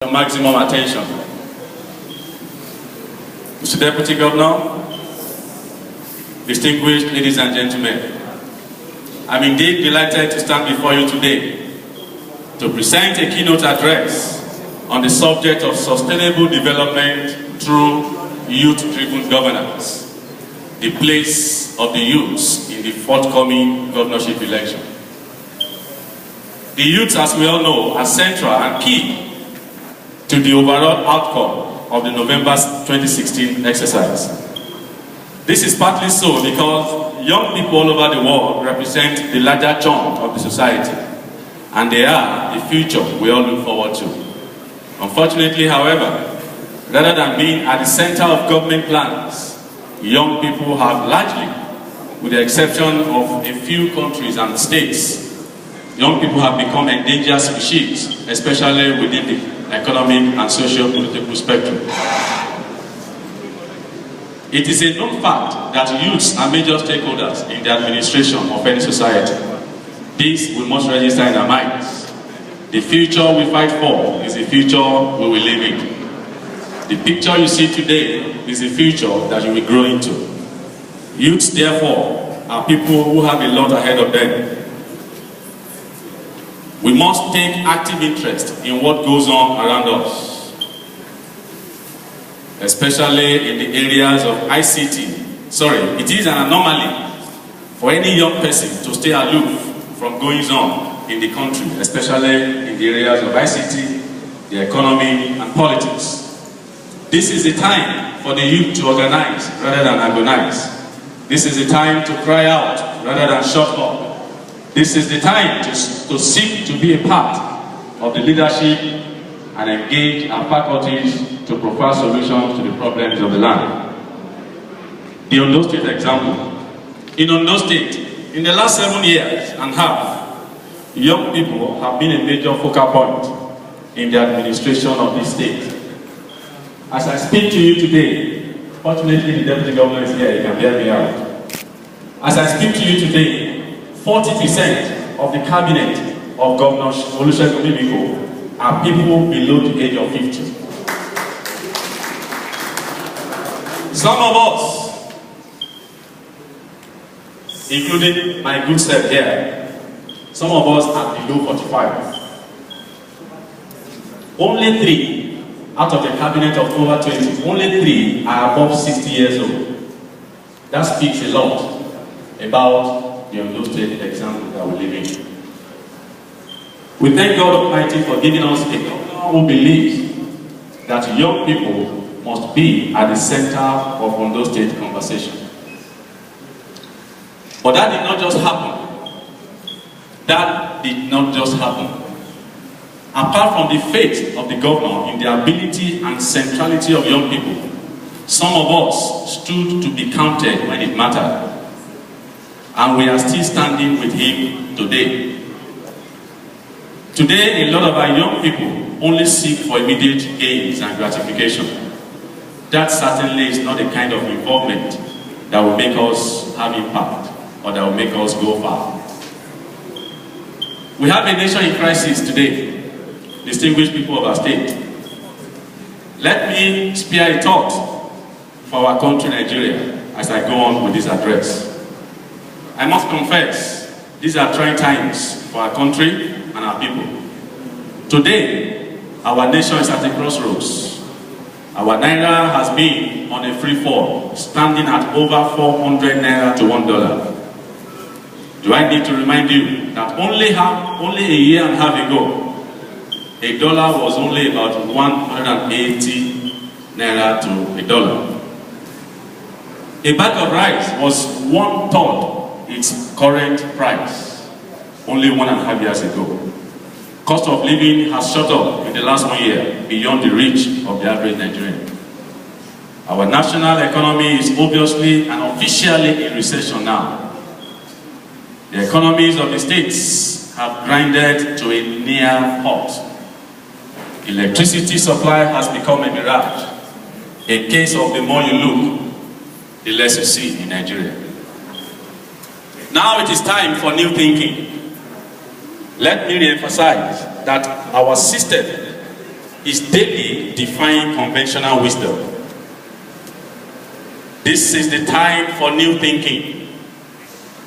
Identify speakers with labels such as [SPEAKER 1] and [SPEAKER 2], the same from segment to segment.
[SPEAKER 1] Your maximum attention. Mr. Deputy Governor, distinguished ladies and gentlemen, I'm indeed delighted to stand before you today to present a keynote address on the subject of sustainable development through youth-driven governance, the place of the youths in the forthcoming governorship election. The youths, as we all know, are central and key to the overall outcome of the November 2016 exercise. This is partly so because young people all over the world represent the larger chunk of the society, and they are the future we all look forward to. Unfortunately, however, rather than being at the center of government plans, young people have largely, with the exception of a few countries and states, young people have become endangered species, especially within the economic and socio-political spectrum. It is a known fact that youths are major stakeholders in the administration of any society. This we must register in our minds. The future we fight for is the future we will live in. The picture you see today is the future that you will grow into. Youths, therefore, are people who have a lot ahead of them. We must take active interest in what goes on around us, especially in the areas of ICT. Sorry, it is an anomaly for any young person to stay aloof from goings on in the country, especially in the areas of ICT, the economy, and politics. This is the time for the youth to organize rather than agonize. This is the time to cry out rather than shut up. This is the time to seek to be a part of the leadership and engage our faculties to provide solutions to the problems of the land. The Ondo State example. In Ondo State, in the last 7 years and a half, young people have been a major focal point in the administration of this state. As I speak to you today, fortunately the Deputy Governor is here, he can hear me out. As I speak to you today, 40% of the cabinet of Governor Olusegun Mimiko are people below the age of 50. Some of us, including my good self here, some of us are below 45. Only 3 out of the cabinet of over 20, only 3 are above 60 years old. That speaks a lot about the Ondo State example that we live in. We thank God Almighty for giving us a governor who believes that young people must be at the center of Ondo State conversation. But that did not just happen. That did not just happen. Apart from the faith of the governor in the ability and centrality of young people, some of us stood to be counted when it mattered. And we are still standing with him today. Today, a lot of our young people only seek for immediate gains and gratification. That certainly is not the kind of involvement that will make us have impact or that will make us go far. We have a nation in crisis today, distinguished people of our state. Let me spare a thought for our country, Nigeria, as I go on with this address. I must confess, these are trying times for our country and our people. Today, our nation is at a crossroads. Our naira has been on a free fall, standing at over 400 naira to $1. Do I need to remind you that only a year and a half ago, a dollar was only about 180 naira to $1. A bag of rice was 1/3 its current price only 1.5 years ago. Cost of living has shot up in the last 1 year beyond the reach of the average Nigerian. Our national economy is obviously and officially in recession now. The economies of the states have grinded to a near halt. Electricity supply has become a mirage. A case of the more you look, the less you see in Nigeria. Now it is time for new thinking. Let me re-emphasize that our system is daily defying conventional wisdom. This is the time for new thinking.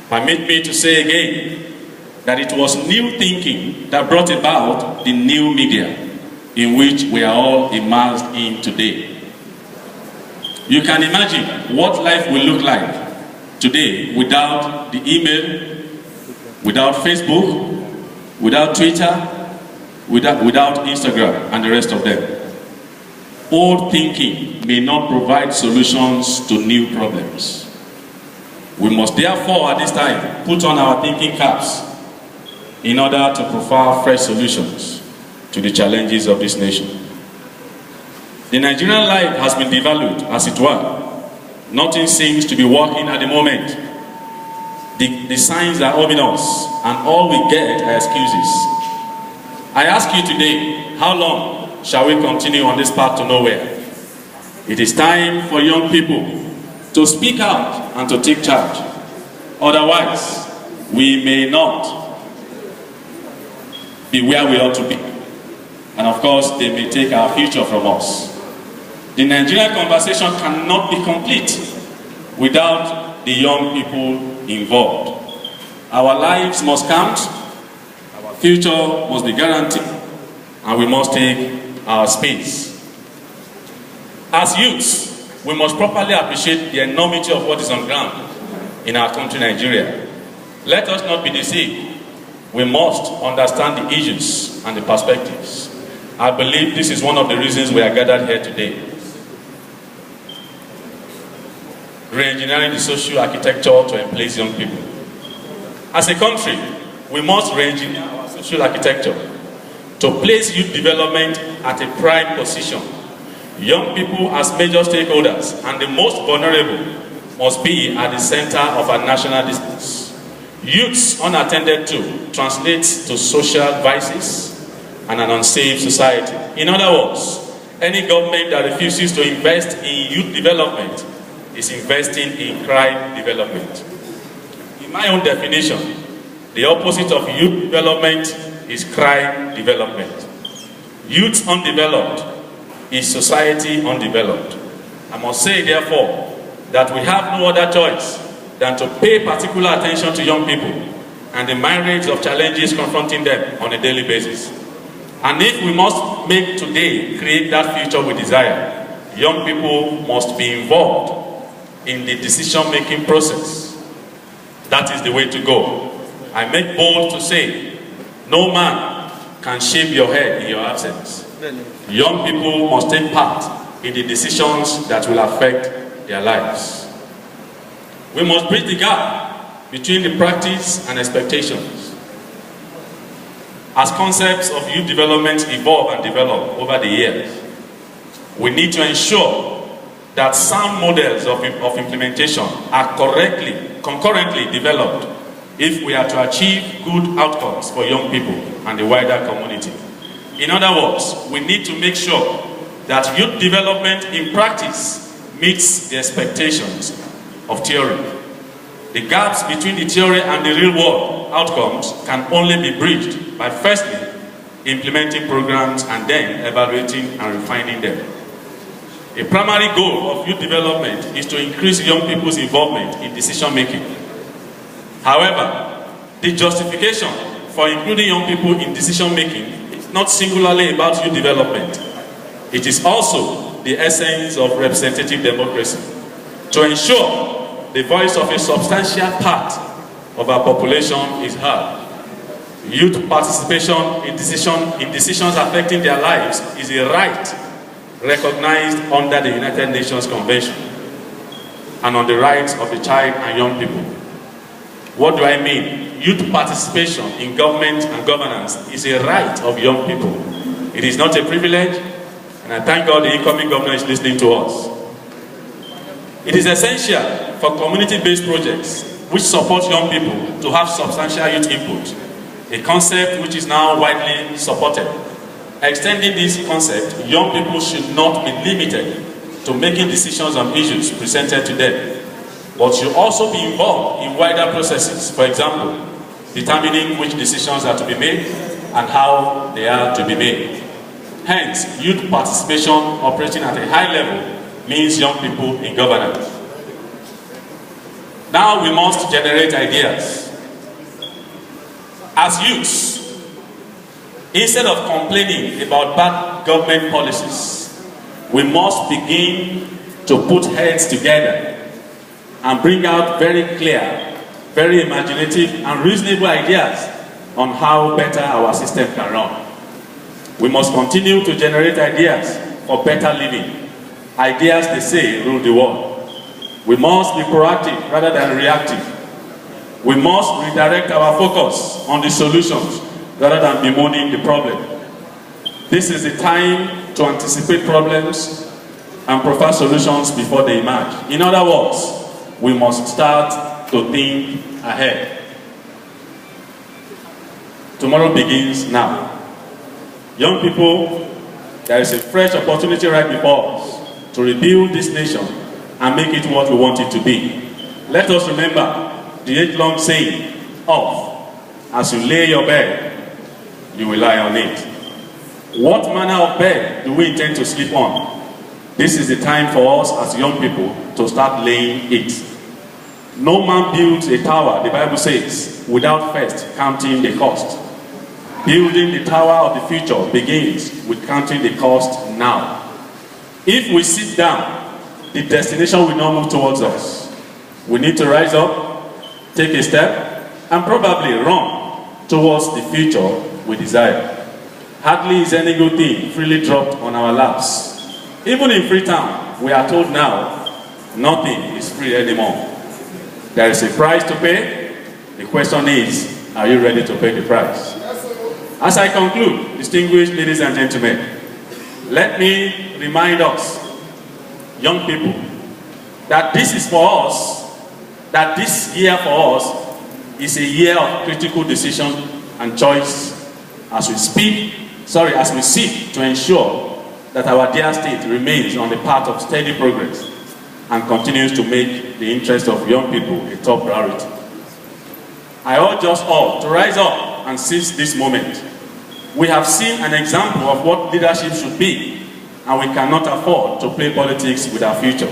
[SPEAKER 1] Permit me to say again that it was new thinking that brought about the new media in which we are all immersed in today. You can imagine what life will look like today without the email, without Facebook, without Twitter, without Instagram and the rest of them. Old thinking may not provide solutions to new problems. We must therefore at this time put on our thinking caps in order to provide fresh solutions to the challenges of this nation. The Nigerian life has been devalued, as it were. Nothing seems to be working at the moment. The signs are ominous, and all we get are excuses. I ask you today, how long shall we continue on this path to nowhere? It is time for young people to speak out and to take charge. Otherwise, we may not be where we ought to be. And of course, they may take our future from us. The Nigerian conversation cannot be complete without the young people involved. Our lives must count, our future must be guaranteed, and we must take our space. As youths, we must properly appreciate the enormity of what is on ground in our country, Nigeria. Let us not be deceived. We must understand the issues and the perspectives. I believe this is one of the reasons we are gathered here today. Re-engineering the social architecture to emplace young people. As a country, we must re-engineer our social architecture to place youth development at a prime position. Young people as major stakeholders and the most vulnerable must be at the center of our national discourse. Youths unattended to translates to social vices and an unsafe society. In other words, any government that refuses to invest in youth development is investing in crime development. In my own definition, the opposite of youth development is crime development. Youth undeveloped is society undeveloped. I must say, therefore, that we have no other choice than to pay particular attention to young people and the myriad of challenges confronting them on a daily basis. And if we must make today create that future we desire, young people must be involved in the decision-making process. That is the way to go. I make bold to say, no man can shave your head in your absence. Young people must take part in the decisions that will affect their lives. We must bridge the gap between the practice and expectations. As concepts of youth development evolve and develop over the years, we need to ensure that sound models of implementation are concurrently developed if we are to achieve good outcomes for young people and the wider community. In other words, we need to make sure that youth development in practice meets the expectations of theory. The gaps between the theory and the real world outcomes can only be bridged by firstly implementing programs and then evaluating and refining them. A primary goal of youth development is to increase young people's involvement in decision making. However, the justification for including young people in decision making is not singularly about youth development. It is also the essence of representative democracy. To ensure the voice of a substantial part of our population is heard. Youth participation in decisions affecting their lives is a right recognized under the United Nations Convention and on the rights of the child and young people. What do I mean? Youth participation in government and governance is a right of young people. It is not a privilege, and I thank God the incoming governor is listening to us. It is essential for community-based projects which support young people to have substantial youth input, a concept which is now widely supported. Extending this concept, young people should not be limited to making decisions on issues presented to them, but should also be involved in wider processes, for example, determining which decisions are to be made and how they are to be made. Hence, youth participation operating at a high level means young people in governance. Now we must generate ideas. As youths, instead of complaining about bad government policies, we must begin to put heads together and bring out very clear, very imaginative and reasonable ideas on how better our system can run. We must continue to generate ideas for better living. Ideas, they say, rule the world. We must be proactive rather than reactive. We must redirect our focus on the solutions rather than bemoaning the problem. This is the time to anticipate problems and provide solutions before they emerge. In other words, we must start to think ahead. Tomorrow begins now. Young people, there is a fresh opportunity right before us to rebuild this nation and make it what we want it to be. Let us remember the age-long saying of, as you lay your bed, you will lie on it. What manner of bed do we intend to sleep on? This is the time for us as young people to start laying it. No man builds a tower, the Bible says, without first counting the cost. Building the tower of the future begins with counting the cost now. If we sit down, the destination will not move towards us. We need to rise up, take a step, and probably run towards the future we desire. Hardly is any good thing freely dropped on our laps. Even in Freetown, we are told now, nothing is free anymore. There is a price to pay. The question is, are you ready to pay the price? As I conclude, distinguished ladies and gentlemen, let me remind us, young people, that this is for us, that this year for us is a year of critical decision and choice as we seek to ensure that our dear state remains on the path of steady progress and continues to make the interest of young people a top priority. I urge us all to rise up and seize this moment. We have seen an example of what leadership should be, and we cannot afford to play politics with our future.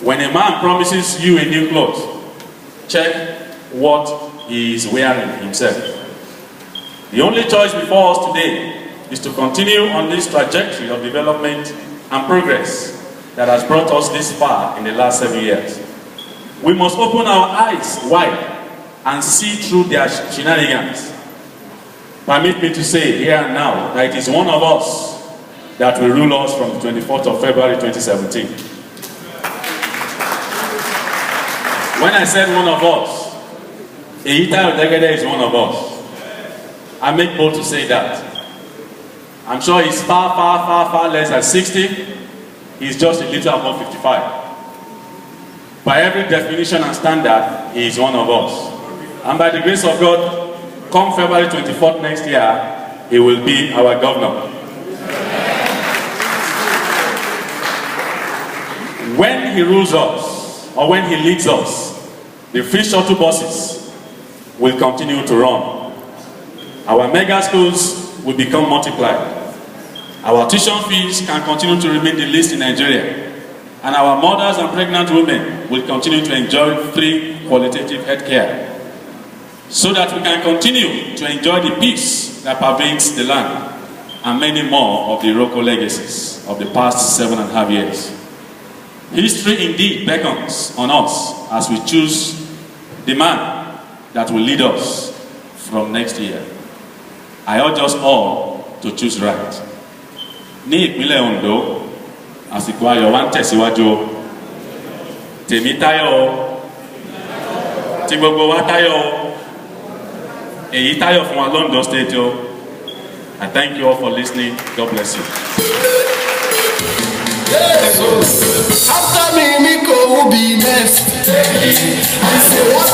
[SPEAKER 1] When a man promises you a new clothes, check what he is wearing himself. The only choice before us today is to continue on this trajectory of development and progress that has brought us this far in the last 7 years. We must open our eyes wide and see through their shenanigans. Permit me to say here and now that it is one of us that will rule us from the 24th of February 2017. When I said one of us, Eyita Odegede is one of us. I make bold to say that. I'm sure he's far less than 60. He's just a little above 55. By every definition and standard, he is one of us. And by the grace of God, come February 24th next year, he will be our governor. When he rules us, or when he leads us, the free shuttle buses will continue to run. Our mega schools will become multiplied. Our tuition fees can continue to remain the least in Nigeria. And our mothers and pregnant women will continue to enjoy free qualitative health care, so that we can continue to enjoy the peace that pervades the land and many more of the Iroko legacies of the past 7.5 years. History indeed beckons on us as we choose the man that will lead us from next year. I urge us all to choose right. Ní ìpínlẹ̀ Ondo, àsìkò ayọ̀ wa ń tẹ̀síwájú. Tèmi táyọ̀, tí gbogbo wa táyọ̀. Èyí táyọ̀ fún wa London State. I thank you all for listening. God bless you. After me, Miko will be next. I say, what